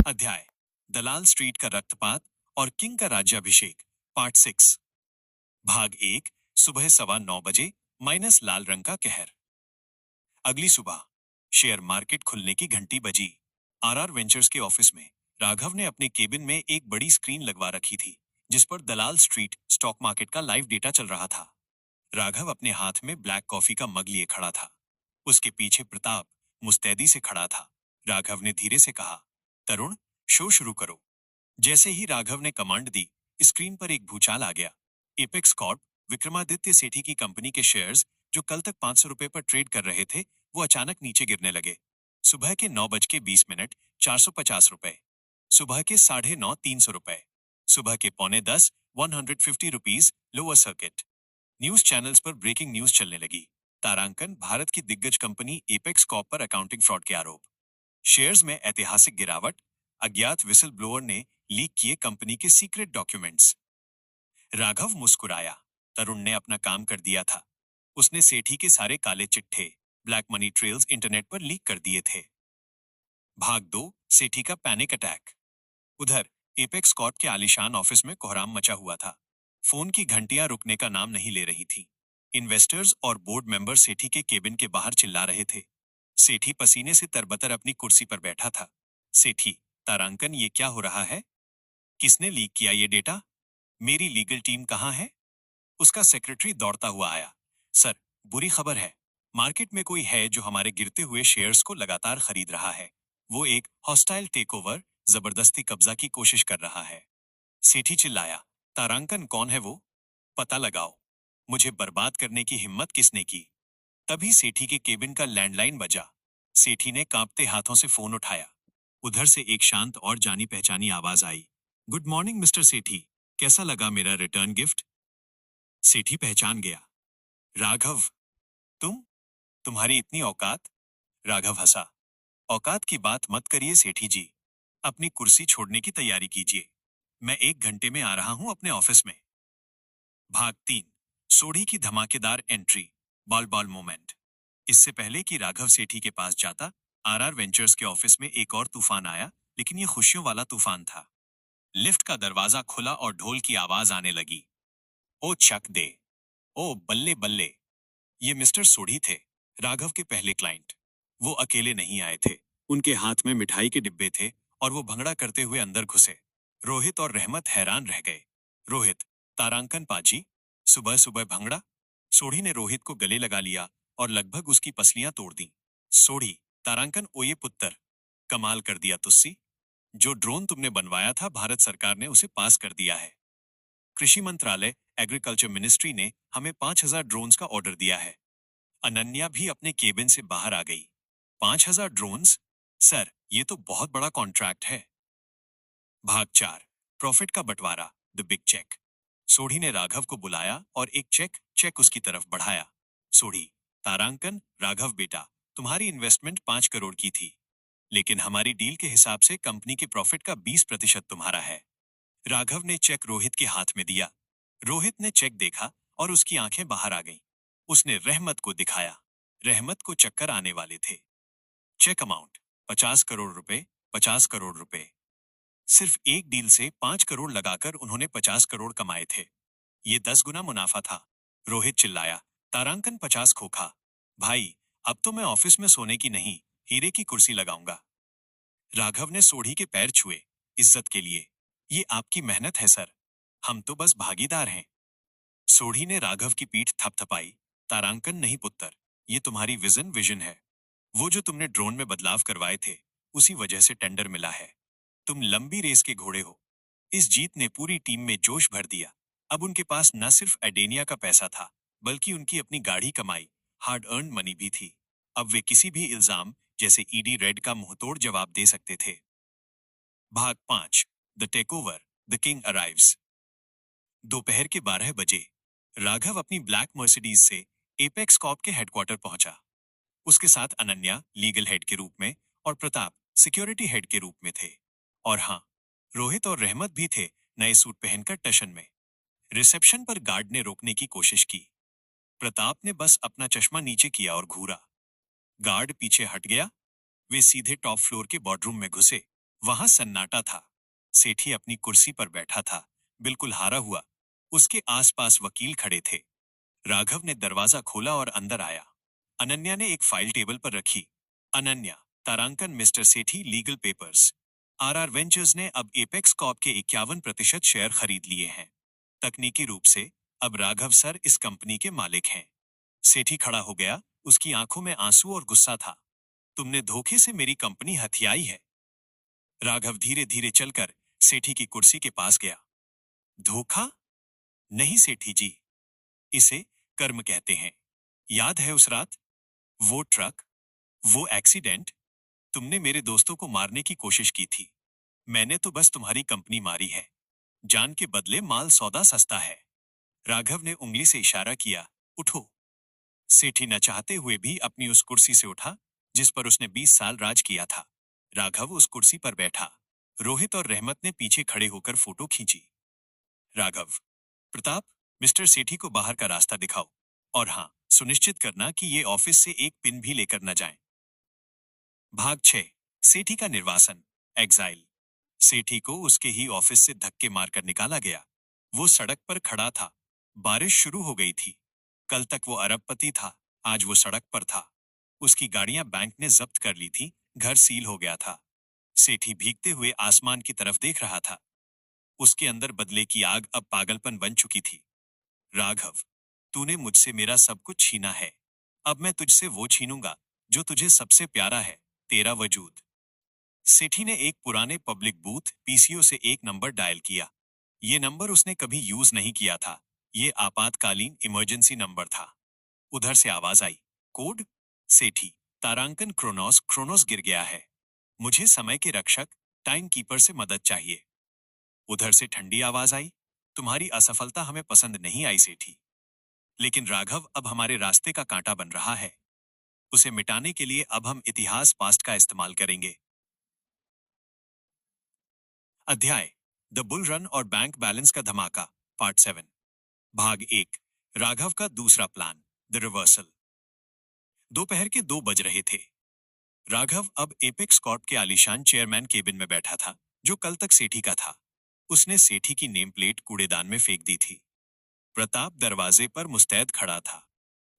अध्याय दलाल स्ट्रीट का रक्तपात और किंग का राज्याभिषेक, पार्ट 6। भाग 1। सुबह 9:15 माइनस लाल रंग का कहर। अगली सुबह शेयर मार्केट खुलने की घंटी बजी। आरआर वेंचर्स के ऑफिस में राघव ने अपने केबिन में एक बड़ी स्क्रीन लगवा रखी थी, जिस पर दलाल स्ट्रीट स्टॉक मार्केट का लाइव डेटा चल रहा था। राघव अपने हाथ में ब्लैक कॉफी का मग लिए खड़ा था। उसके पीछे प्रताप मुस्तैदी से खड़ा था। राघव ने धीरे से कहा, तरुण, शो शुरू करो। जैसे ही राघव ने कमांड दी, स्क्रीन पर एक भूचाल आ गया। एपेक्स कॉर्प, विक्रमादित्य सेठी की कंपनी के शेयर्स, जो कल तक 500 रुपए पर ट्रेड कर रहे थे, वो अचानक नीचे गिरने लगे। सुबह के 9:20 450 रुपए। सुबह के 9:30 300 रुपए। सुबह के 9:45 150 rupees lower circuit. News channels पर ब्रेकिंग न्यूज चलने लगी। तारांकन, भारत की दिग्गज कंपनी एपेक्स कॉर्प पर अकाउंटिंग फ्रॉड के आरोप। शेयर्स में ऐतिहासिक गिरावट। अज्ञात विसल ब्लोअर ने लीक किए कंपनी के सीक्रेट डॉक्यूमेंट्स। राघव मुस्कुराया। तरुण ने अपना काम कर दिया था। उसने सेठी के सारे काले चिट्ठे, ब्लैक मनी ट्रेल्स इंटरनेट पर लीक कर दिए थे। भाग 2। सेठी का पैनिक अटैक। उधर एपेक्स कॉर्प के आलीशान ऑफिस में कोहराम मचा हुआ था। फोन की घंटियां रुकने का नाम नहीं ले रही थी। इन्वेस्टर्स और बोर्ड मेंबर सेठी के केबिन के बाहर चिल्ला रहे थे। सेठी पसीने से तरबतर अपनी कुर्सी पर बैठा था। सेठी, तारांकन, ये क्या हो रहा है? किसने लीक किया ये डेटा? मेरी लीगल टीम कहाँ है? उसका सेक्रेटरी दौड़ता हुआ आया। सर, बुरी खबर है। मार्केट में कोई है जो हमारे गिरते हुए शेयर्स को लगातार खरीद रहा है। वो एक हॉस्टाइल टेकओवर, जबरदस्ती कब्जा की कोशिश कर रहा है। सेठी चिल्लाया, तारांकन, कौन है वो? पता लगाओ। मुझे बर्बाद करने की हिम्मत किसने की? तभी सेठी के केबिन का लैंडलाइन बजा। सेठी ने कांपते हाथों से फोन उठाया। उधर से एक शांत और जानी पहचानी आवाज आई। गुड मॉर्निंग मिस्टर सेठी, कैसा लगा मेरा रिटर्न गिफ्ट? सेठी पहचान गया। राघव, तुम? तुम्हारी इतनी औकात? राघव हंसा। औकात की बात मत करिए सेठी जी। अपनी कुर्सी छोड़ने की तैयारी कीजिए। मैं 1 घंटे में आ रहा हूं अपने ऑफिस में। भाग 3। सोढ़ी की धमाकेदार एंट्री, बॉल बॉल मोमेंट। इससे पहले कि राघव सेठी के पास जाता, आरआर वेंचर्स के ऑफिस में एक और तूफान आया, लेकिन ये खुशियों वाला तूफान था। लिफ्ट का दरवाजा खुला और ढोल की आवाज आने लगी। ओ चक दे, ओ बल्ले बल्ले। ये मिस्टर सोढ़ी थे, राघव के पहले क्लाइंट। वो अकेले नहीं आए थे। उनके हाथ में मिठाई के डिब्बे थे और वो भंगड़ा करते हुए अंदर घुसे। रोहित और रहमत हैरान रह गए। रोहित, तारांकन पाजी, सुबह सुबह भंगड़ा? सोढ़ी ने रोहित को गले लगा लिया और लगभग उसकी पसलियां तोड़ दी। सोढ़ी, तारांकन, ओये पुत्तर, कमाल कर दिया तुस्सी। जो ड्रोन तुमने बनवाया था, भारत सरकार ने उसे पास कर दिया है। कृषि मंत्रालय, एग्रीकल्चर मिनिस्ट्री ने हमें 5,000 ड्रोन्स का ऑर्डर दिया है। अनन्या भी अपने केबिन से बाहर आ गई। 5,000 ड्रोन्स? सर, ये तो बहुत बड़ा कॉन्ट्रैक्ट है। भाग 4। प्रॉफिट का बंटवारा, द बिग चेक। सोढ़ी ने राघव को बुलाया और एक चेक उसकी तरफ बढ़ाया। सोढ़ी, तारांकन, राघव बेटा, तुम्हारी इन्वेस्टमेंट 5 करोड़ की थी, लेकिन हमारी डील के हिसाब से कंपनी के प्रॉफिट का 20% तुम्हारा है। राघव ने चेक रोहित के हाथ में दिया। रोहित ने चेक देखा और उसकी आंखें बाहर आ गईं। उसने रहमत को दिखाया। रहमत को चक्कर आने वाले थे। चेक अमाउंट 50 करोड़ रुपए, 50 करोड़ रुपए। सिर्फ एक डील से 5 करोड़ लगाकर उन्होंने 50 करोड़ कमाए थे। ये 10 गुना मुनाफा था। रोहित चिल्लाया, तारांकन 50 खोखा। भाई, अब तो मैं ऑफिस में सोने की नहीं, हीरे की कुर्सी लगाऊंगा। राघव ने सोढ़ी के पैर छुए। इज्जत के लिए। ये आपकी मेहनत है सर, हम तो बस भागीदार हैं। सोढ़ी ने राघव की पीठ थपथपाई। तारांकन नहीं पुत्र, ये तुम्हारी विजन है। वो जो तुमने ड्रोन में बदलाव करवाए थे, उसी वजह से टेंडर मिला है। तुम लंबी रेस के घोड़े हो। इस जीत ने पूरी टीम में जोश भर दिया। अब उनके पास न सिर्फ एडेनिया का पैसा था, बल्कि उनकी अपनी गाढ़ी कमाई, हार्ड अर्न मनी भी थी। अब वे किसी भी इल्जाम, जैसे ईडी रेड का मुंहतोड़ जवाब दे सकते थे। भाग 5। The takeover, the king arrives. दोपहर के 12 बजे राघव अपनी ब्लैक मर्सिडीज से एपेक्स कॉर्प के हेडक्वार्टर पहुंचा। उसके साथ अनन्या लीगल हेड के रूप में और प्रताप सिक्योरिटी हेड के रूप में थे। और हाँ, रोहित और रहमत भी थे, नए सूट पहनकर टशन में। रिसेप्शन पर गार्ड ने रोकने की कोशिश की। प्रताप ने बस अपना चश्मा नीचे किया और घूरा। गार्ड पीछे हट गया। वे सीधे टॉप फ्लोर के बोर्डरूम में घुसे। वहां सन्नाटा था। सेठी अपनी कुर्सी पर बैठा था, बिल्कुल हारा हुआ। उसके आसपास वकील खड़े थे। राघव ने दरवाजा खोला और अंदर आया। अनन्या ने एक फाइल टेबल पर रखी। अनन्या, तारांकन मिस्टर सेठी लीगल पेपर्स। आरआर वेंचर्स ने अब एपेक्स कॉर्प के 51% शेयर खरीद लिए हैं। तकनीकी रूप से अब राघव सर इस कंपनी के मालिक हैं। सेठी खड़ा हो गया, उसकी आंखों में आंसू और गुस्सा था। तुमने धोखे से मेरी कंपनी हथियाई है। राघव धीरे धीरे चलकर सेठी की कुर्सी के पास गया। धोखा? नहीं सेठी जी, इसे कर्म कहते हैं। याद है उस रात? वो ट्रक, वो एक्सीडेंट? तुमने मेरे दोस्तों को मारने की कोशिश की थी। मैंने तो बस तुम्हारी कंपनी मारी है। जान के बदले माल सौदा सस्ता है। राघव ने उंगली से इशारा किया, उठो। सेठी न चाहते हुए भी अपनी उस कुर्सी से उठा जिस पर उसने 20 साल राज किया था। राघव उस कुर्सी पर बैठा। रोहित और रहमत ने पीछे खड़े होकर फोटो खींची। राघव, प्रताप, मिस्टर सेठी को बाहर का रास्ता दिखाओ। और हाँ, सुनिश्चित करना कि ये ऑफिस से एक पिन भी लेकर न जाएं। भाग 6। सेठी का निर्वासन, एग्जाइल। सेठी को उसके ही ऑफिस से धक्के मारकर निकाला गया। वो सड़क पर खड़ा था। बारिश शुरू हो गई थी। कल तक वो अरबपति था, आज वो सड़क पर था। उसकी गाड़ियां बैंक ने जब्त कर ली थी, घर सील हो गया था। सेठी भीगते हुए आसमान की तरफ देख रहा था। उसके अंदर बदले की आग अब पागलपन बन चुकी थी। राघव, तूने मुझसे मेरा सब कुछ छीना है। अब मैं तुझसे वो छीनूंगा जो तुझे सबसे प्यारा है, तेरा वजूद। सेठी ने एक पुराने पब्लिक बूथ पीसीओ से एक नंबर डायल किया। ये नंबर उसने कभी यूज नहीं किया था। ये आपातकालीन इमरजेंसी नंबर था। उधर से आवाज आई, कोड? सेठी, तारांकन क्रोनोस क्रोनोस गिर गया है। मुझे समय के रक्षक टाइम कीपर से मदद चाहिए। उधर से ठंडी आवाज आई, तुम्हारी असफलता हमें पसंद नहीं आई सेठी, लेकिन राघव अब हमारे रास्ते का कांटा बन रहा है। उसे मिटाने के लिए अब हम इतिहास पास्ट का इस्तेमाल करेंगे। अध्याय द बुल रन और बैंक बैलेंस का धमाका, पार्ट 7। भाग 1। राघव का दूसरा प्लान, द रिवर्सल। दोपहर के 2 बज रहे थे। राघव अब एपेक्स कॉर्प के आलीशान चेयरमैन केबिन में बैठा था, जो कल तक सेठी का था। उसने सेठी की नेम प्लेट कूड़ेदान में फेंक दी थी। प्रताप दरवाजे पर मुस्तैद खड़ा था।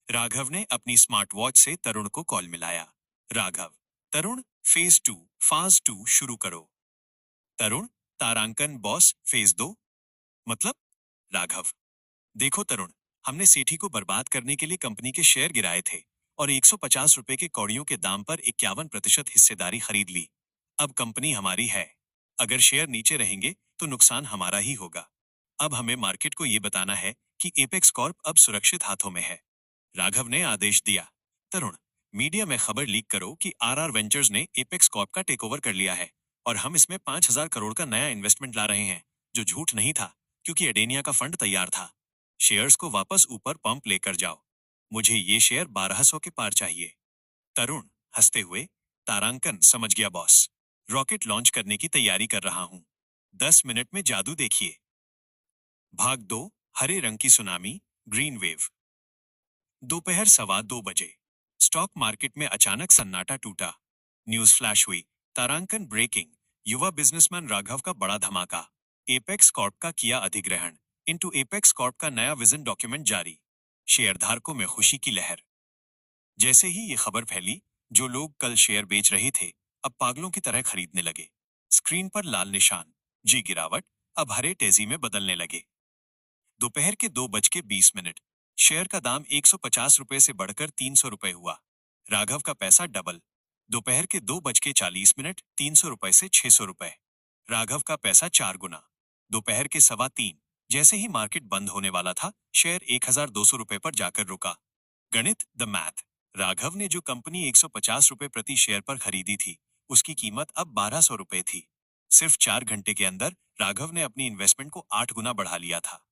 राघव ने अपनी स्मार्ट वॉच से तरुण को कॉल मिलाया। राघव, तरुण, फेज 2 शुरू करो। तरुण, तारांकन बॉस फेज 2? मतलब? राघव, देखो तरुण, हमने सेठी को बर्बाद करने के लिए कंपनी के शेयर गिराए थे और 150 रुपए के कौड़ियों के दाम पर 51% हिस्सेदारी खरीद ली। अब कंपनी हमारी है। अगर शेयर नीचे रहेंगे तो नुकसान हमारा ही होगा। अब हमें मार्केट को ये बताना है कि एपेक्स कॉर्प अब सुरक्षित हाथों में है। राघव ने आदेश दिया। तरुण, मीडिया में खबर लीक करो कि आरआर वेंचर्स ने एपेक्स कॉर्प का टेकओवर कर लिया है और हम इसमें 5,000 करोड़ का नया इन्वेस्टमेंट ला रहे हैं, जो झूठ नहीं था, क्योंकि एडेनिया का फंड तैयार था। शेयर्स को वापस ऊपर पंप लेकर जाओ। मुझे ये शेयर 1200 के पार चाहिए। तरुण, हंसते हुए, तारांकन, समझ गया बॉस। रॉकेट लॉन्च करने की तैयारी कर रहा हूं। 10 मिनट में जादू देखिए। भाग 2। हरे रंग की सुनामी, ग्रीन वेव। दोपहर 2:15 स्टॉक मार्केट में अचानक सन्नाटा टूटा। न्यूज फ्लैश हुई। तारांकन ब्रेकिंग, युवा बिजनेसमैन राघव का बड़ा धमाका। एपेक्स कॉर्प का किया अधिग्रहण, इनटू एपेक्स कॉर्प का नया विजन डॉक्यूमेंट जारी। शेयरधारकों में खुशी की लहर। जैसे ही ये खबर फैली, जो लोग कल शेयर बेच रहे थे अब पागलों की तरह खरीदने लगे। स्क्रीन पर लाल निशान, जी गिरावट, अब हरे तेजी में बदलने लगे। दोपहर के 2:20 शेयर का दाम 150 रुपए से बढ़कर 300 रुपए हुआ। राघव का पैसा डबल। दोपहर के 2:40 300 रुपए से 600 रुपए। राघव का पैसा 4 गुना। दोपहर के 3:15 जैसे ही मार्केट बंद होने वाला था, शेयर 1200 रुपए पर जाकर रुका। गणित, द मैथ। राघव ने जो कंपनी 150 रुपए प्रति शेयर पर खरीदी थी, उसकी कीमत अब 1200 रुपए थी। सिर्फ 4 घंटे के अंदर राघव ने अपनी इन्वेस्टमेंट को 8 गुना बढ़ा लिया था।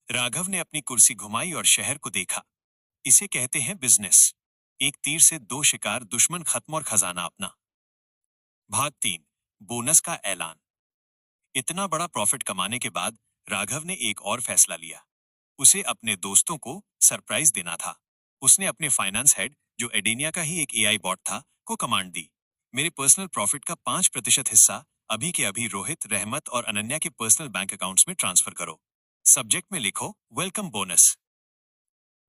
राघव ने अपनी कुर्सी घुमाई और शहर को देखा। इसे कहते हैं बिजनेस। एक तीर से 2 शिकार, दुश्मन खत्म और खजाना अपना। भाग 3। बोनस का ऐलान। इतना बड़ा प्रॉफिट कमाने के बाद राघव ने एक और फैसला लिया। उसे अपने दोस्तों को सरप्राइज देना था। उसने अपने फाइनेंस हेड, जो एडेनिया का ही एक एआई बॉट था, को कमांड दी। मेरे पर्सनल प्रॉफिट का 5% हिस्सा अभी के अभी रोहित, रहमत और अनन्या के पर्सनल बैंक अकाउंट्स में ट्रांसफर करो। सब्जेक्ट में लिखो वेलकम बोनस।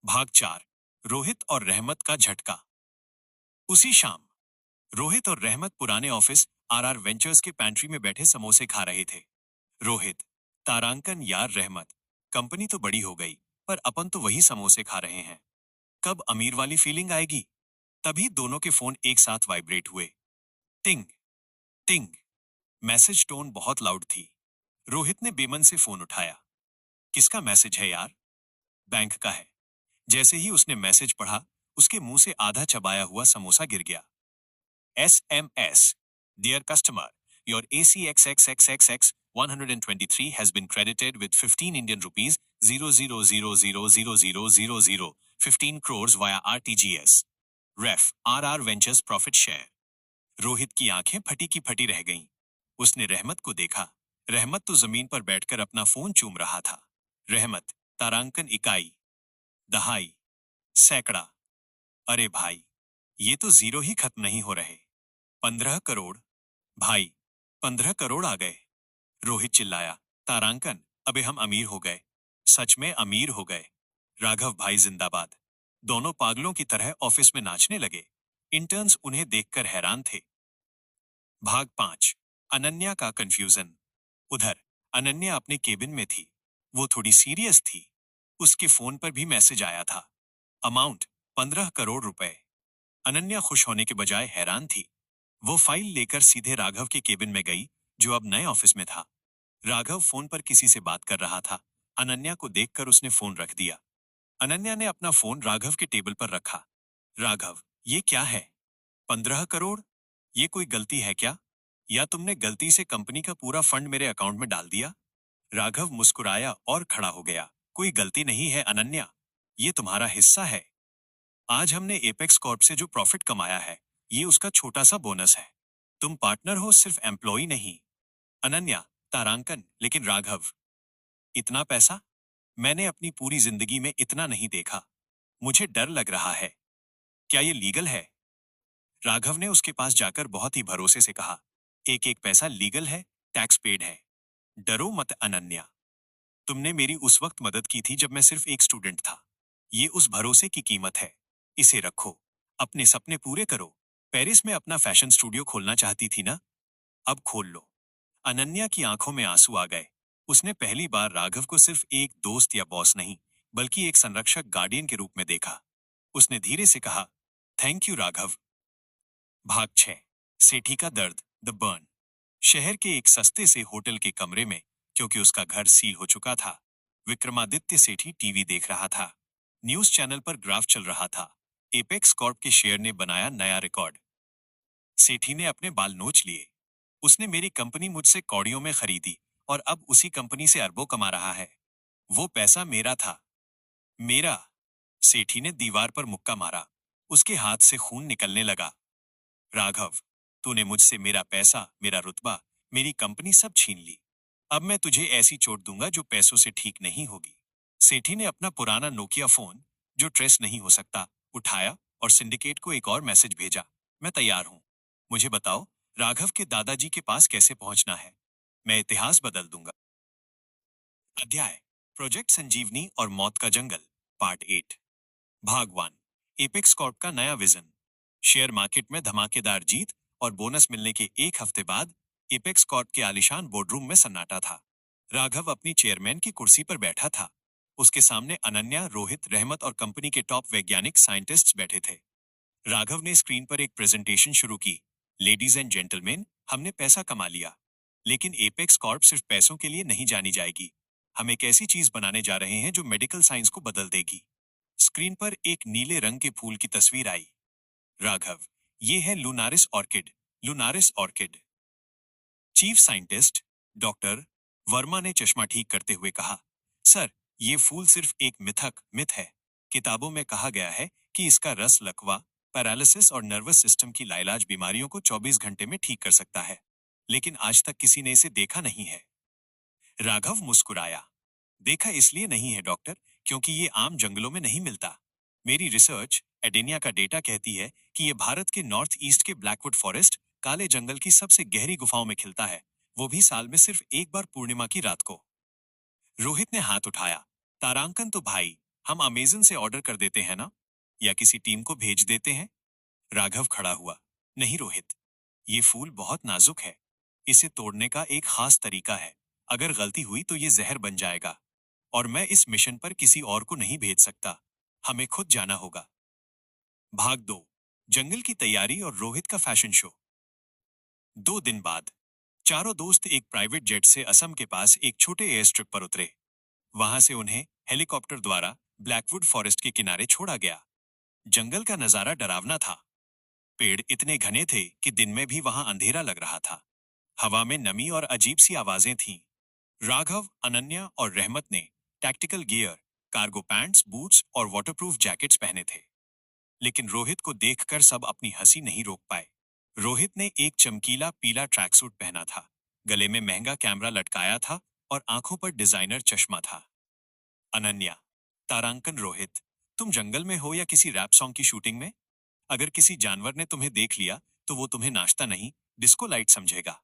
भाग 4, रोहित और रहमत का झटका। उसी शाम रोहित और रहमत पुराने ऑफिस आरआर वेंचर्स के पैंट्री में बैठे समोसे खा रहे थे। रोहित, तारांकन यार रहमत, कंपनी तो बड़ी हो गई, पर अपन तो वही समोसे खा रहे हैं। कब अमीर वाली फीलिंग आएगी? तभी दोनों के फोन एक साथ वाइब्रेट हुए। टिंग टिंग। मैसेज टोन बहुत लाउड थी। रोहित ने बेमन से फोन उठाया। किसका मैसेज है यार? बैंक का है। जैसे ही उसने मैसेज पढ़ा, उसके मुंह से आधा चबाया हुआ समोसा गिर गया। SMS, Dear customer, your ACXXXXX 123 has been credited with 15 Indian rupees 000000000 15 crores via RTGS. Ref, RR Ventures Profit Share. Rohit की आंखें फटी की फटी रह गईं। उसने रहमत को देखा। रहमत तो जमीन पर बैठकर अपना फोन चूम रहा था। रहमत, तारांकन इकाई, दहाई, सैकड़ा। अरे भाई, ये तो जीरो ही खत्म नहीं हो रहे। 15 करोड़। भाई, 15 करोड़ आ गए। रोहित चिल्लाया। तारांकन, अबे हम अमीर हो गए। सच में अमीर हो गए। राघव भाई जिंदाबाद। दोनों पागलों की तरह ऑफिस में नाचने लगे। इंटर्न्स उन्हें देखकर हैरान थे। भाग 5, अनन्या का कंफ्यूजन। उधर अनन्या अपने केबिन में थी। वो थोड़ी सीरियस थी। उसके फोन पर भी मैसेज आया था। अमाउंट 15 करोड़ रुपए। अनन्या खुश होने के बजाय हैरान थी। वो फाइल लेकर सीधे राघव के केबिन में गई, जो अब नए ऑफिस में था। राघव फोन पर किसी से बात कर रहा था। अनन्या को देखकर उसने फोन रख दिया। अनन्या ने अपना फोन राघव के टेबल पर रखा। राघव, ये क्या है? 15 करोड़? ये कोई गलती है क्या? या तुमने गलती से कंपनी का पूरा फंड मेरे अकाउंट में डाल दिया? राघव मुस्कुराया और खड़ा हो गया। कोई गलती नहीं है अनन्या, ये तुम्हारा हिस्सा है। आज हमने एपेक्स कॉर्प से जो प्रॉफिट कमाया है, ये उसका छोटा सा बोनस है। तुम पार्टनर हो, सिर्फ एम्प्लॉय नहीं। अनन्या, तारांकन, लेकिन राघव, इतना पैसा मैंने अपनी पूरी जिंदगी में इतना नहीं देखा। मुझे डर लग रहा है। क्या ये लीगल है? राघव ने उसके पास जाकर बहुत ही भरोसे से कहा, एक एक पैसा लीगल है, टैक्स पेड है। डरो मत अनन्या। तुमने मेरी उस वक्त मदद की थी जब मैं सिर्फ एक स्टूडेंट था। ये उस भरोसे की कीमत है। इसे रखो। अपने सपने पूरे करो। पेरिस में अपना फैशन स्टूडियो खोलना चाहती थी ना? अब खोल लो। अनन्या की आंखों में आंसू आ गए। उसने पहली बार राघव को सिर्फ एक दोस्त या बॉस नहीं, बल्कि एक संरक्षक, गार्डियन के रूप में देखा। उसने धीरे से कहा, थैंक यू राघव। भाग 6, सेठी का दर्द, द बर्न। शहर के एक सस्ते से होटल के कमरे में, क्योंकि उसका घर सील हो चुका था, विक्रमादित्य सेठी टीवी देख रहा था। न्यूज चैनल पर ग्राफ चल रहा था। एपेक्स कॉर्प के शेयर ने बनाया नया रिकॉर्ड। सेठी ने अपने बाल नोच लिए। उसने मेरी कंपनी मुझसे कौड़ियों में खरीदी और अब उसी कंपनी से अरबों कमा रहा है। वो पैसा मेरा था। मेरा। सेठी ने दीवार पर मुक्का मारा। उसके हाथ से खून निकलने लगा। राघव, तूने मुझसे मेरा पैसा, मेरा रुतबा, मेरी कंपनी सब छीन ली। अब मैं तुझे ऐसी चोट दूंगा जो पैसों से ठीक नहीं होगी। सेठी ने अपना पुराना नोकिया फोन, जो ट्रेस नहीं हो सकता, उठाया और सिंडिकेट को एक और मैसेज भेजा। मैं तैयार हूं। मुझे बताओ, राघव के दादाजी के पास कैसे पहुंचना है। मैं इतिहास बदल दूंगा। अध्याय, प्रोजेक्ट संजीवनी और मौत का जंगल, पार्ट 8। भाग 1, एपेक्स कॉर्प का नया विजन। शेयर मार्केट में धमाकेदार जीत और बोनस मिलने के एक हफ्ते बाद एपेक्स कॉर्प के आलीशान बोर्डरूम में सन्नाटा था। राघव अपनी चेयरमैन की कुर्सी पर बैठा था। उसके सामने अनन्या, रोहित, रहमत और कंपनी के टॉप वैज्ञानिक साइंटिस्ट्स बैठे थे। राघव ने स्क्रीन पर एक प्रेजेंटेशन शुरू की। लेडीज एंड जेंटलमैन, हमने पैसा कमा लिया, लेकिन एपेक्स कॉर्प सिर्फ पैसों के लिए नहीं जानी जाएगी। हम एक ऐसी चीज बनाने जा रहे हैं जो मेडिकल साइंस को बदल देगी। स्क्रीन पर एक नीले रंग के फूल की तस्वीर आई। राघव, ये है Lunaris orchid. Lunaris orchid. Chief scientist doctor Verma ने चश्मा ठीक करते हुए कहा, सर, ये फूल सिर्फ एक मिथ है। किताबों में कहा गया है कि इसका रस लकवा, पैरालिसिस और नर्वस सिस्टम की लाइलाज बीमारियों को 24 घंटे में ठीक कर सकता है, लेकिन आज तक किसी ने इसे देखा नहीं है। राघव मुस्कुराया। देखा इसलिए नहीं है डॉक्टर, क्योंकि ये आम जंगलों में नहीं मिलता। मेरी रिसर्च एडेनिया का डेटा कहती है कि यह भारत के नॉर्थ ईस्ट के ब्लैकवुड फॉरेस्ट, काले जंगल की सबसे गहरी गुफाओं में खिलता है वो भी साल में सिर्फ एक बार पूर्णिमा की रात को। रोहित ने हाथ उठाया। तारांकन तो भाई, हम अमेजन से ऑर्डर कर देते हैं ना, या किसी टीम को भेज देते हैं। राघव खड़ा हुआ। नहीं रोहित, ये फूल बहुत नाजुक है। इसे तोड़ने का एक खास तरीका है। अगर गलती हुई तो ये जहर बन जाएगा। और मैं इस मिशन पर किसी और को नहीं भेज सकता। हमें खुद जाना होगा। भाग 2। जंगल की तैयारी और रोहित का फैशन शो। 2 दिन बाद चारों दोस्त एक प्राइवेट जेट से असम के पास एक छोटे एयर स्ट्रिप पर उतरे। वहां से उन्हें हेलीकॉप्टर द्वारा ब्लैकवुड फॉरेस्ट के किनारे छोड़ा गया। जंगल का नजारा डरावना था। पेड़ इतने घने थे कि दिन में भी वहां अंधेरा लग रहा था। हवा में नमी और अजीब सी आवाजें थीं। राघव, अनन्या और रहमत ने tactical gear, cargo pants, boots और वाटरप्रूफ जैकेट्स पहने थे। लेकिन रोहित को देखकर सब अपनी हंसी नहीं रोक पाए। रोहित ने एक चमकीला पीला ट्रैक सूट पहना था, गले में महंगा कैमरा लटकाया था और आंखों पर डिजाइनर चश्मा था। अनन्या, तारांकन, रोहित, तुम जंगल में हो या किसी रैप सॉन्ग की शूटिंग में? अगर किसी जानवर ने तुम्हें देख लिया तो वो तुम्हें नाश्ता नहीं, डिस्को लाइट समझेगा।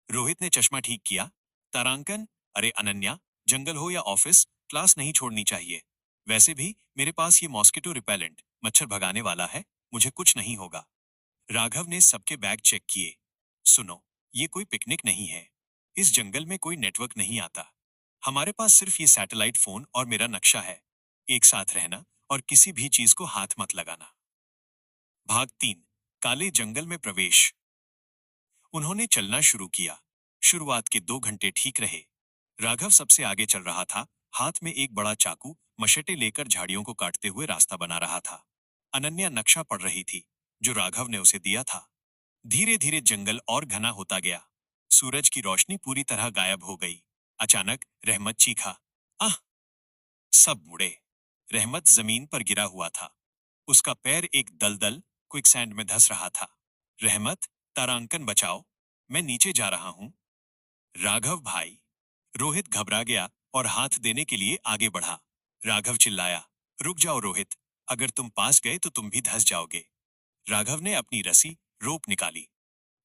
रोहित ने चश्मा ठीक किया। तारांकन, अरे अनन्या, जंगल हो या ऑफिस, क्लास नहीं छोड़नी चाहिए। वैसे भी मेरे पास ये मॉस्किटो रिपेलेंट, मच्छर भगाने वाला है, मुझे कुछ नहीं होगा। राघव ने सबके बैग चेक किए। सुनो, ये कोई पिकनिक नहीं है। इस जंगल में कोई नेटवर्क नहीं आता। हमारे पास सिर्फ ये सैटेलाइट फोन और मेरा नक्शा है। एक साथ रहना और किसी भी चीज को हाथ मत लगाना। भाग 3। काले जंगल में प्रवेश। उन्होंने चलना शुरू किया। शुरुआत के 2 घंटे ठीक रहे। राघव सबसे आगे चल रहा था, हाथ में एक बड़ा चाकू मशेटे लेकर झाड़ियों को काटते हुए रास्ता बना रहा था। अनन्या नक्शा पढ़ रही थी, जो राघव ने उसे दिया था। धीरे धीरे जंगल और घना होता गया। सूरज की रोशनी पूरी तरह गायब हो गई। अचानक रहमत चीखा, आह! सब मुड़े। रहमत जमीन पर गिरा हुआ था। उसका पैर एक दलदल क्विकसैंड में धंस रहा था। रहमत, तारांकन बचाओ, मैं नीचे जा रहा हूं। राघव भाई। रोहित घबरा गया और हाथ देने के लिए आगे बढ़ा। राघव चिल्लाया, रुक जाओ रोहित, अगर तुम पास गए तो तुम भी धंस जाओगे। राघव ने अपनी रस्सी, रोप निकाली।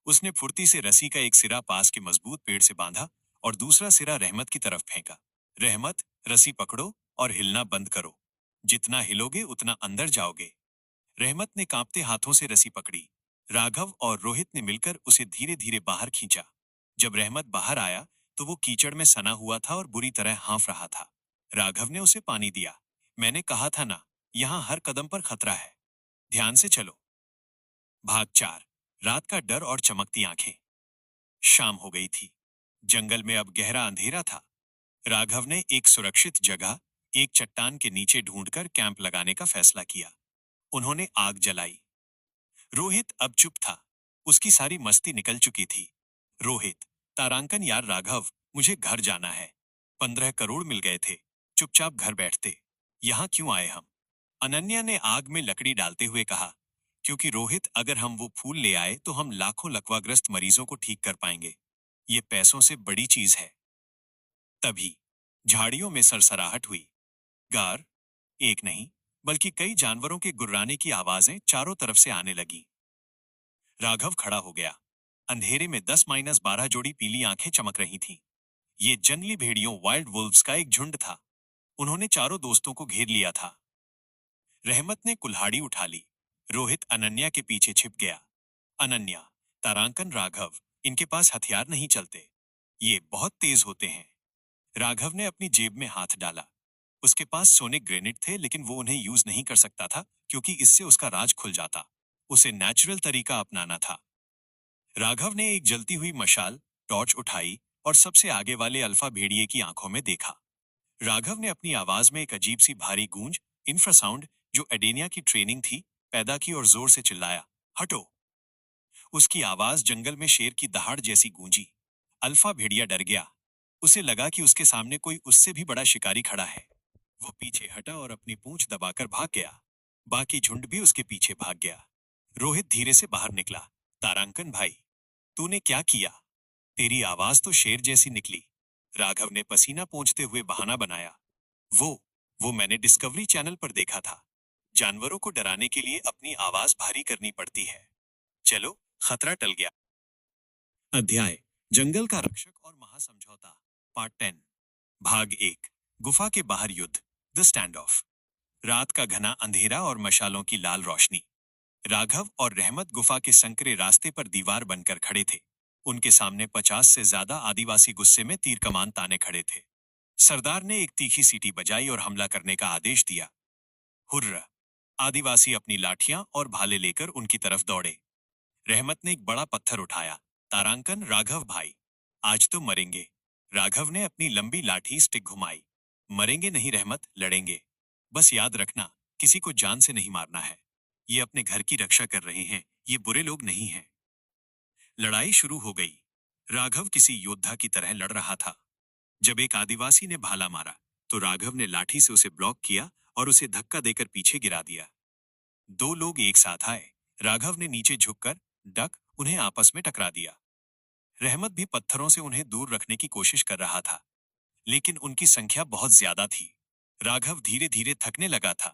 उसने फुर्ती से रस्सी का एक सिरा पास के मजबूत पेड़ से बांधा और दूसरा सिरा रहमत की तरफ फेंका। रहमत, रस्सी पकड़ो और हिलना बंद करो। जितना हिलोगे उतना अंदर जाओगे। रहमत ने कांपते हाथों से रस्सी पकड़ी। राघव और रोहित ने मिलकर उसे धीरे धीरे बाहर खींचा। जब रहमत बाहर आया तो वो कीचड़ में सना हुआ था और बुरी तरह हाँफ रहा था। राघव ने उसे पानी दिया। मैंने कहा था ना, यहाँ हर कदम पर खतरा है। ध्यान से चलो। भाग 4। रात का डर और चमकती आंखें। शाम हो गई थी। जंगल में अब गहरा अंधेरा था। राघव ने एक सुरक्षित जगह, एक चट्टान के नीचे ढूंढकर कैंप लगाने का फैसला किया। उन्होंने आग जलाई। रोहित अब चुप था। उसकी सारी मस्ती निकल चुकी थी। रोहित, तारांकन यार राघव, मुझे घर जाना है। 15 करोड़ मिल गए थे, चुपचाप घर बैठते। यहाँ क्यों आए हम? अनन्या ने आग में लकड़ी डालते हुए कहा, क्योंकि रोहित, अगर हम वो फूल ले आए तो हम लाखों लकवाग्रस्त मरीजों को ठीक कर पाएंगे। ये पैसों से बड़ी चीज है। तभी झाड़ियों में सरसराहट हुई। गार, एक नहीं बल्कि कई जानवरों के गुर्राने की आवाजें चारों तरफ से आने लगी। राघव खड़ा हो गया। अंधेरे में 10-12 जोड़ी पीली आंखें चमक रही थीं। ये जंगली भेड़ियों, वाइल्ड वुल्व्स का एक झुंड था। उन्होंने चारों दोस्तों को घेर लिया था। रहमत ने कुल्हाड़ी उठा ली। रोहित अनन्या के पीछे छिप गया। अनन्या, तारांकन, राघव, इनके पास हथियार नहीं चलते। ये बहुत तेज होते हैं। राघव ने अपनी जेब में हाथ डाला। उसके पास सोने ग्रेनेड थे, लेकिन वो उन्हें यूज नहीं कर सकता था क्योंकि इससे उसका राज खुल जाता। उसे नेचुरल तरीका अपनाना था। राघव ने एक जलती हुई मशाल, टॉर्च उठाई और सबसे आगे वाले अल्फा भेड़िए की आंखों में देखा। राघव ने अपनी आवाज में एक अजीब सी भारी गूंज, इंफ्रासाउंड, जो एडेनिया की ट्रेनिंग थी, पैदा की और जोर से चिल्लाया, हटो। उसकी आवाज जंगल में शेर की दहाड़ जैसी गूंजी। अल्फा भेड़िया डर गया। उसे लगा कि उसके सामने कोई उससे भी बड़ा शिकारी खड़ा है। वो पीछे हटा और अपनी पूंछ दबाकर भाग गया। बाकी झुंड भी उसके पीछे भाग गया। रोहित धीरे से बाहर निकला। तारांकन भाई, तूने क्या किया? तेरी आवाज तो शेर जैसी निकली। राघव ने पसीना पोंछते हुए बहाना बनाया। वो मैंने डिस्कवरी चैनल पर देखा था। जानवरों को डराने के लिए अपनी आवाज भारी करनी पड़ती है। चलो, खतरा टल गया। अध्याय, जंगल का रक्षक पार्ट 10 भाग 1 गुफा के बाहर युद्ध द स्टैंड ऑफ। रात का घना अंधेरा और मशालों की लाल रोशनी। राघव और रहमत गुफा के संकरे रास्ते पर दीवार बनकर खड़े थे। उनके सामने 50 से ज्यादा आदिवासी गुस्से में तीर कमान ताने खड़े थे। सरदार ने एक तीखी सीटी बजाई और हमला करने का आदेश दिया। हुर्र! आदिवासी अपनी लाठियां और भाले लेकर उनकी तरफ दौड़े। रहमत ने एक बड़ा पत्थर उठाया। तारांकन, राघव भाई, आज तो मरेंगे। राघव ने अपनी लंबी लाठी स्टिक घुमाई। मरेंगे नहीं रहमत, लड़ेंगे। बस याद रखना, किसी को जान से नहीं मारना है। ये अपने घर की रक्षा कर रहे हैं, ये बुरे लोग नहीं हैं। लड़ाई शुरू हो गई। राघव किसी योद्धा की तरह लड़ रहा था। जब एक आदिवासी ने भाला मारा तो राघव ने लाठी से उसे ब्लॉक किया और उसे धक्का देकर पीछे गिरा दिया। दो लोग एक साथ आए। राघव ने नीचे झुककर उन्हें आपस में टकरा दिया। रहमत भी पत्थरों से उन्हें दूर रखने की कोशिश कर रहा था, लेकिन उनकी संख्या बहुत ज्यादा थी। राघव धीरे धीरे थकने लगा था।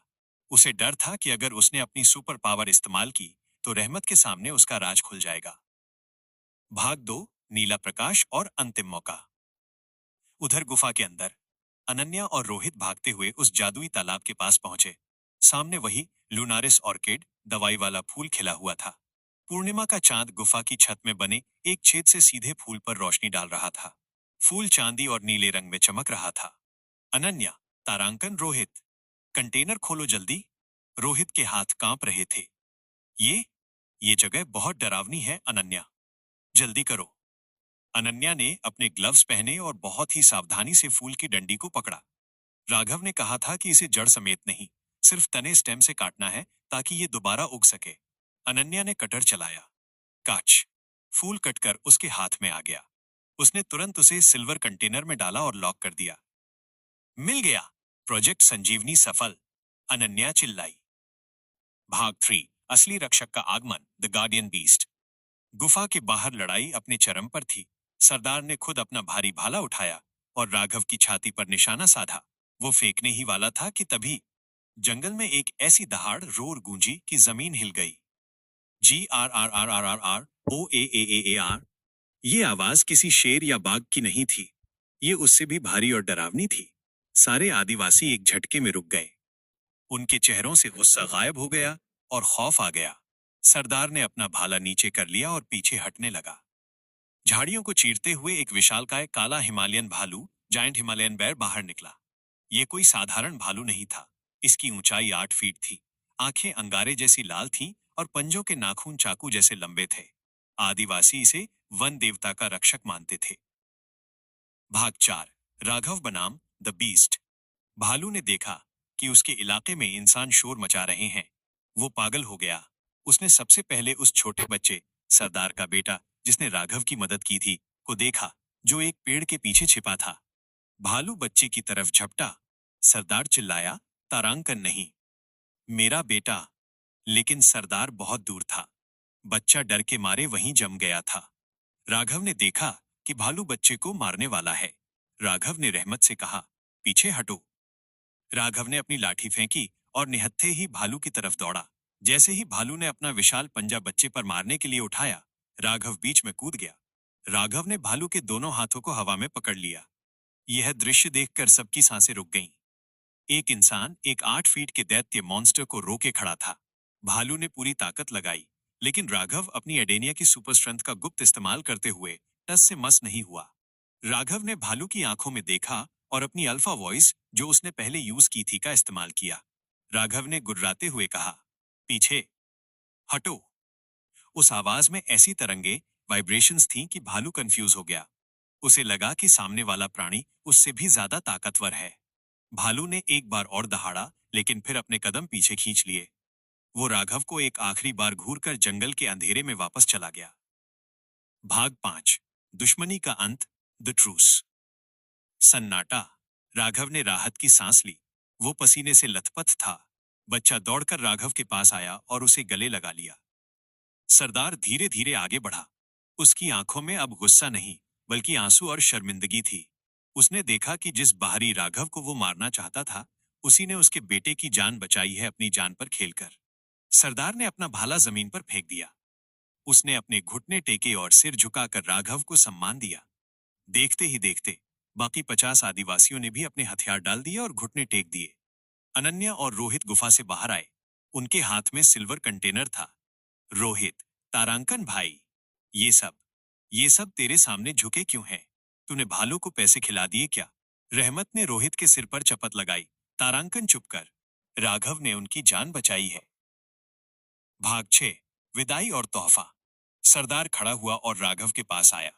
उसे डर था कि अगर उसने अपनी सुपर पावर इस्तेमाल की तो रहमत के सामने उसका राज खुल जाएगा। भाग 2 नीला प्रकाश और अंतिम मौका। उधर गुफा के अंदर अनन्या और रोहित भागते हुए उस जादुई तालाब के पास पहुंचे। सामने वही लूनारिस ऑर्किड, दवाई वाला फूल खिला हुआ था। पूर्णिमा का चांद गुफा की छत में बने एक छेद से सीधे फूल पर रोशनी डाल रहा था। फूल चांदी और नीले रंग में चमक रहा था। अनन्या, तारांकन, रोहित, कंटेनर खोलो जल्दी। रोहित के हाथ कांप रहे थे। ये जगह बहुत डरावनी है अनन्या, जल्दी करो। अनन्या ने अपने ग्लव्स पहने और बहुत ही सावधानी से फूल की डंडी को पकड़ा। राघव ने कहा था कि इसे जड़ समेत नहीं, सिर्फ तने स्टेम से काटना है ताकि ये दोबारा उग सके। अनन्या ने कटर चलाया। काच! फूल कटकर उसके हाथ में आ गया। उसने तुरंत उसे सिल्वर कंटेनर में डाला और लॉक कर दिया। मिल गया! प्रोजेक्ट संजीवनी सफल, अनन्या चिल्लाई। भाग 3 असली रक्षक का आगमन, द गार्डियन बीस्ट। गुफा के बाहर लड़ाई अपने चरम पर थी। सरदार ने खुद अपना भारी भाला उठाया और राघव की छाती पर निशाना साधा। वो फेंकने ही वाला था कि तभी जंगल में एक ऐसी दहाड़ रोर गूंजी कि जमीन हिल गई। GRRRRRROAAAAR। ये आवाज किसी शेर या बाघ की नहीं थी। ये उससे भी भारी और डरावनी थी। सारे आदिवासी एक झटके में रुक गए। उनके चेहरों से गुस्सा गायब हो गया और खौफ आ गया। सरदार ने अपना भाला नीचे कर लिया और पीछे हटने लगा। झाड़ियों को चीरते हुए एक विशालकाय काला हिमालयन भालू, जायंट हिमालयन बेयर, बाहर निकला। ये कोई साधारण भालू नहीं था। इसकी ऊंचाई 8 फीट थी। आंखें अंगारे जैसी लाल थीं और पंजों के नाखून चाकू जैसे लंबे थे। आदिवासी इसे वन देवता का रक्षक मानते थे। भाग 4 राघव बनाम द बीस्ट। भालू ने देखा कि उसके इलाके में इंसान शोर मचा रहे हैं। वो पागल हो गया। उसने सबसे पहले उस छोटे बच्चे, सरदार का बेटा जिसने राघव की मदद की थी, को देखा, जो एक पेड़ के पीछे छिपा था। भालू बच्चे की तरफ झपटा। सरदार चिल्लाया, तारांकन नहीं, मेरा बेटा। लेकिन सरदार बहुत दूर था। बच्चा डर के मारे वहीं जम गया था। राघव ने देखा कि भालू बच्चे को मारने वाला है। राघव ने रहमत से कहा, पीछे हटो। राघव ने अपनी लाठी फेंकी और निहत्थे ही भालू की तरफ दौड़ा। जैसे ही भालू ने अपना विशाल पंजा बच्चे पर मारने के लिए उठाया, राघव बीच में कूद गया। राघव ने भालू के दोनों हाथों को हवा में पकड़ लिया। यह दृश्य देखकर सबकी सांसें रुक गईं। एक इंसान एक 8 फीट के दैत्य मॉन्स्टर को रोके खड़ा था। भालू ने पूरी ताकत लगाई, लेकिन राघव अपनी एडेनिया की सुपर स्ट्रेंथ का गुप्त इस्तेमाल करते हुए टस से मस नहीं हुआ। राघव ने भालू की आंखों में देखा और अपनी अल्फा वॉइस, जो उसने पहले यूज की थी, का इस्तेमाल किया। राघव ने गुर्राते हुए कहा, पीछे हटो। उस आवाज में ऐसी तरंगे, वाइब्रेशंस थीं कि भालू कंफ्यूज हो गया। उसे लगा कि सामने वाला प्राणी उससे भी ज्यादा ताकतवर है। भालू ने एक बार और दहाड़ा, लेकिन फिर अपने कदम पीछे खींच लिए। वो राघव को एक आखिरी बार घूरकर जंगल के अंधेरे में वापस चला गया। भाग 5 दुश्मनी का अंत, द ट्रूस। सन्नाटा। राघव ने राहत की सांस ली। वो पसीने से लथपथ था। बच्चा दौड़कर राघव के पास आया और उसे गले लगा लिया। सरदार धीरे धीरे आगे बढ़ा। उसकी आंखों में अब गुस्सा नहीं, बल्कि आंसू और शर्मिंदगी थी। उसने देखा कि जिस बाहरी राघव को वो मारना चाहता था, उसी ने उसके बेटे की जान बचाई है अपनी जान पर खेलकर। सरदार ने अपना भाला जमीन पर फेंक दिया। उसने अपने घुटने टेके और सिर झुकाकर राघव को सम्मान दिया। देखते ही देखते बाकी 50 आदिवासियों ने भी अपने हथियार डाल दिए और घुटने टेक दिए। अनन्या और रोहित गुफा से बाहर आए। उनके हाथ में सिल्वर कंटेनर था। रोहित, तारांकन भाई, ये सब ये सब तेरे सामने झुके क्यों हैं? तूने भालू को पैसे खिला दिए क्या? रहमत ने रोहित के सिर पर चपत लगाई। तारांकन चुप कर। राघव ने उनकी जान बचाई है। भाग 6, विदाई और तोहफा। सरदार खड़ा हुआ और राघव के पास आया।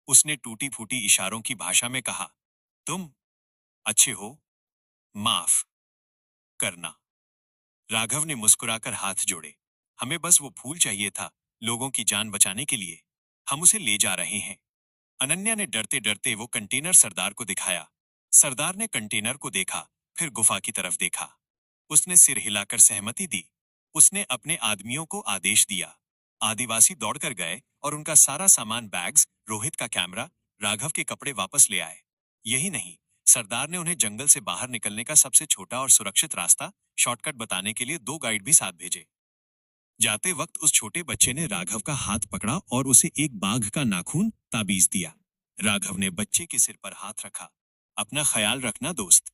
उसने टूटी फूटी इशारों की भाषा में कहा, तुम अच्छे हो, माफ करना। राघव ने मुस्कुराकर हाथ जोड़े। हमें बस वो फूल चाहिए था, लोगों की जान बचाने के लिए। हम उसे ले जा रहे हैं। अनन्या ने डरते डरते वो कंटेनर सरदार को दिखाया। सरदार ने कंटेनर को देखा, फिर गुफा की तरफ देखा। उसने सिर हिलाकर सहमति दी। उसने अपने आदमियों को आदेश दिया। आदिवासी दौड़कर गए और उनका सारा सामान, बैग्स, रोहित का कैमरा, राघव के कपड़े वापस ले आए। यही नहीं, सरदार ने उन्हें जंगल से बाहर निकलने का सबसे छोटा और सुरक्षित रास्ता, शॉर्टकट बताने के लिए 2 गाइड भी साथ भेजे। जाते वक्त उस छोटे बच्चे ने राघव का हाथ पकड़ा और उसे एक बाघ का नाखून ताबीज दिया। राघव ने बच्चे के सिर पर हाथ रखा। अपना ख्याल रखना दोस्त।